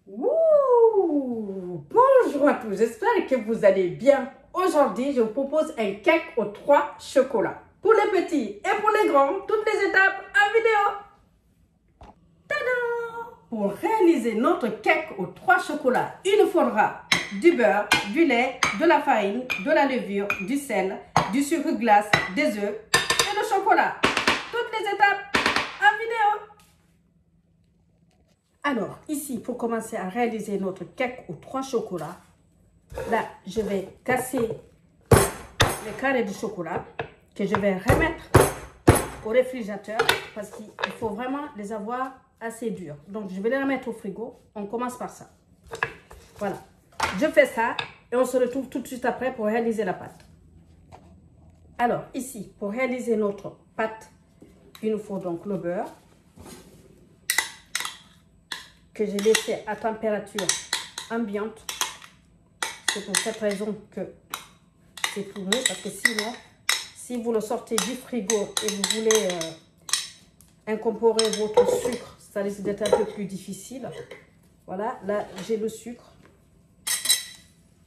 Ouh, bonjour à tous, j'espère que vous allez bien. Aujourd'hui, je vous propose un cake aux 3 chocolats. Pour les petits et pour les grands, toutes les étapes en vidéo. Tada! Pour réaliser notre cake aux 3 chocolats, il nous faudra du beurre, du lait, de la farine, de la levure, du sel, du sucre glace, des œufs et le chocolat. Toutes les étapes en vidéo. Alors, ici, pour commencer à réaliser notre cake aux 3 chocolats, là, je vais casser les carrés de chocolat que je vais remettre au réfrigérateur parce qu'il faut vraiment les avoir assez durs. Donc, je vais les remettre au frigo. On commence par ça. Voilà. Je fais ça et on se retrouve tout de suite après pour réaliser la pâte. Alors, ici, pour réaliser notre pâte, il nous faut donc le beurre que j'ai laissé à température ambiante. C'est pour cette raison que c'est tout mou, parce que sinon, si vous le sortez du frigo et vous voulez incorporer votre sucre, ça risque d'être un peu plus difficile. Voilà, là j'ai le sucre.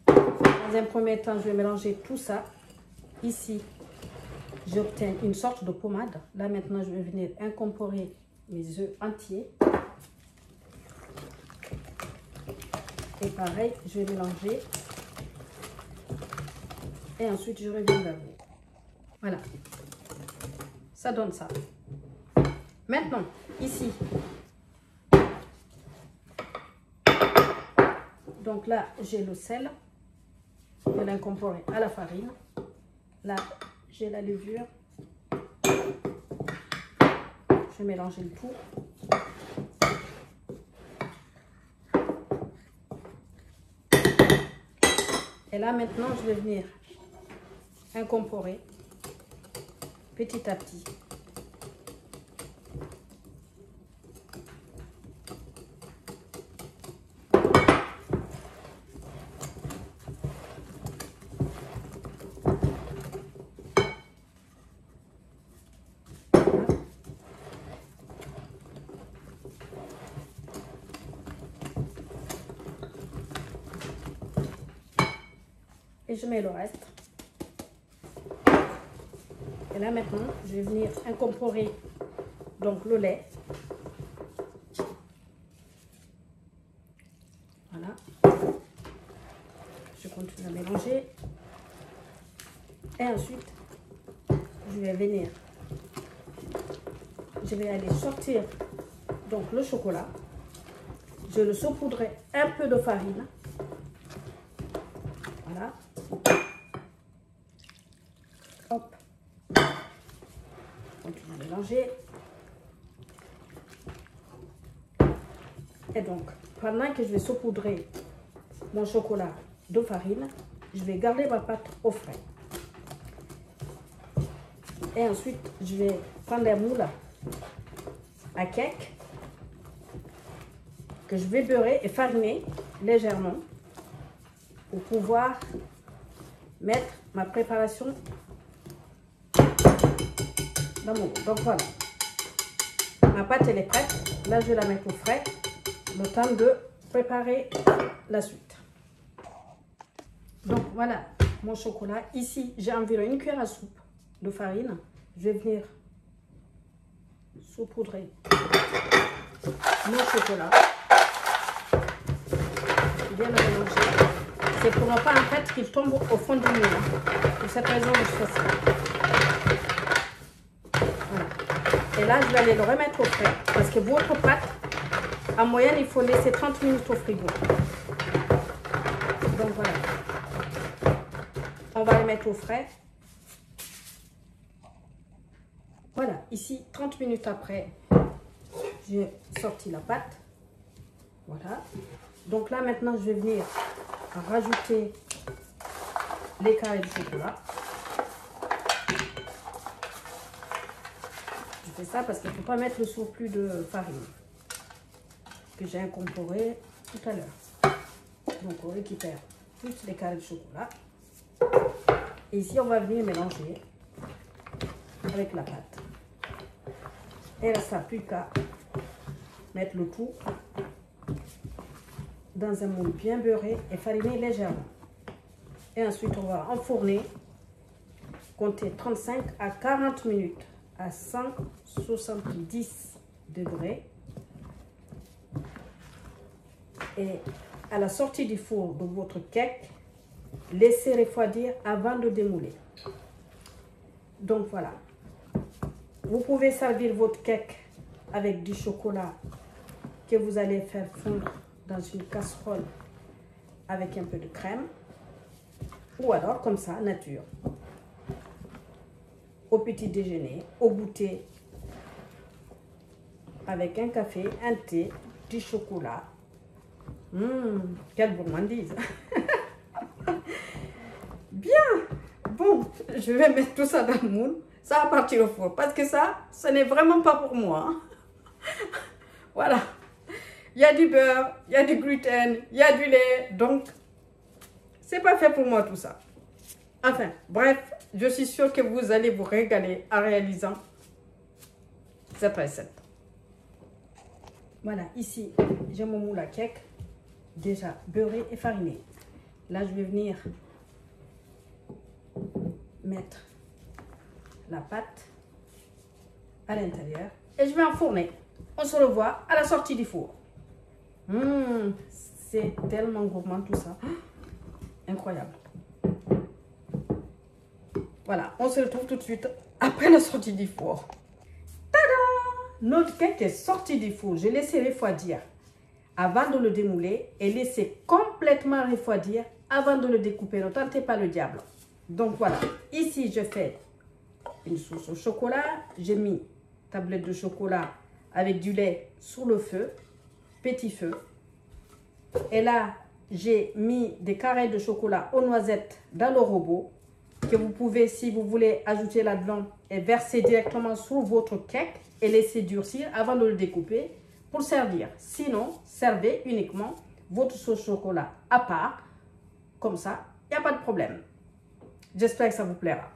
Dans un premier temps, je vais mélanger tout ça. Ici, j'obtiens une sorte de pommade. Là maintenant, je vais venir incorporer mes œufs entiers. Et pareil, je vais mélanger. Et ensuite, je reviens vers vous. Voilà. Ça donne ça. Maintenant, ici. Donc là, j'ai le sel. Je vais l'incorporer à la farine. Là, j'ai la levure. Je vais mélanger le tout. Et là, maintenant, je vais venir incorporer petit à petit. Et je mets le reste. Et là maintenant, je vais venir incorporer donc le lait. Voilà. Je continue à mélanger. Et ensuite, je vais venir. Je vais aller sortir donc le chocolat. Je le saupoudrerai un peu de farine. Voilà. Hop. Continue à mélanger. Et donc, pendant que je vais saupoudrer mon chocolat de farine, je vais garder ma pâte au frais. Et ensuite, je vais prendre un moule à cake que je vais beurrer et fariner légèrement pour pouvoir mettre ma préparation dans mon moule. Donc voilà, ma pâte elle est prête. Là, je vais la mettre au frais, le temps de préparer la suite. Donc voilà mon chocolat. Ici, j'ai environ une cuillère à soupe de farine. Je vais venir saupoudrer mon chocolat. Bien le mélanger. C'est pour ne pas en fait qu'il tombe au fond du moule. Pour cette raison, je fais ça. Voilà. Et là, je vais aller le remettre au frais. Parce que votre pâte, en moyenne, il faut laisser 30 minutes au frigo. Donc voilà. On va le mettre au frais. Voilà, ici, 30 minutes après, j'ai sorti la pâte. Voilà. Donc là, maintenant, je vais venir rajouter les carrés de chocolat. Je fais ça parce qu'il ne faut pas mettre le surplus de farine que j'ai incorporé tout à l'heure. Donc, on récupère tous les carrés de chocolat. Et ici, on va venir mélanger avec la pâte. Et là, ça n'a plus qu'à mettre le tout dans un moule bien beurré et fariné légèrement. Et ensuite, on va enfourner, compter 35 à 40 minutes à 170 degrés. Et à la sortie du four de votre cake, laissez refroidir avant de démouler. Donc voilà. Vous pouvez servir votre cake avec du chocolat que vous allez faire fondre dans une casserole avec un peu de crème. Ou alors comme ça, nature. Au petit déjeuner, au goûter, avec un café, un thé, du chocolat. Quelle gourmandise! Bien! Bon, je vais mettre tout ça dans le moule. Ça va partir au four parce que ça, ce n'est vraiment pas pour moi. Voilà. Il y a du beurre, il y a du gluten, il y a du lait. Donc, c'est pas fait pour moi tout ça. Enfin, bref, je suis sûre que vous allez vous régaler en réalisant cette recette. Voilà, ici, j'ai mon moule à cake déjà beurré et fariné. Là, je vais venir mettre la pâte à l'intérieur et je vais enfourner. On se revoit à la sortie du four. C'est tellement gourmand tout ça. Incroyable. Voilà, on se retrouve tout de suite après la sortie du four. Tada! Notre cake est sorti du four. J'ai laissé refroidir avant de le démouler et laisser complètement refroidir avant de le découper. Ne tentez pas le diable. Donc voilà, ici je fais une sauce au chocolat. J'ai mis tablette de chocolat avec du lait sur le feu, petit feu. Et là, j'ai mis des carrés de chocolat aux noisettes dans le robot que vous pouvez, si vous voulez, ajouter là-dedans et verser directement sur votre cake et laisser durcir avant de le découper pour servir. Sinon, servez uniquement votre sauce au chocolat à part. Comme ça, il n'y a pas de problème. J'espère que ça vous plaira.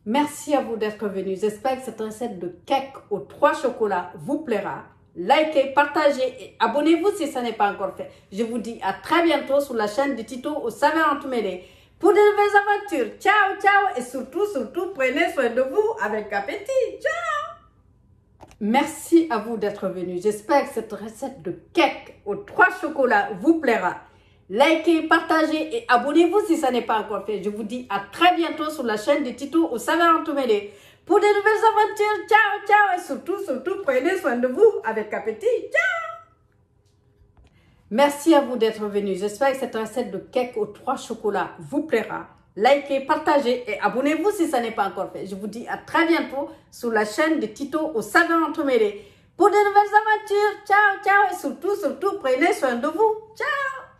Merci à vous d'être venus. J'espère que cette recette de cake aux 3 chocolats vous plaira. Likez, partagez et abonnez-vous si ce n'est pas encore fait. Je vous dis à très bientôt sur la chaîne de Tito aux saveurs entremêlées pour de nouvelles aventures. Ciao, ciao et surtout, prenez soin de vous avec appétit. Ciao! Merci à vous d'être venus. J'espère que cette recette de cake aux 3 chocolats vous plaira. Likez, partagez et abonnez-vous si ce n'est pas encore fait. Je vous dis à très bientôt sur la chaîne de Tito aux saveurs entremêlées pour de nouvelles aventures. Ciao, ciao et surtout, prenez soin de vous avec appétit. Ciao! Merci à vous d'être venus. J'espère que cette recette de cake aux 3 chocolats vous plaira. Likez, partagez et abonnez-vous si ce n'est pas encore fait. Je vous dis à très bientôt sur la chaîne de Tito aux saveurs entremêlées pour de nouvelles aventures. Ciao, ciao et surtout, prenez soin de vous. Ciao!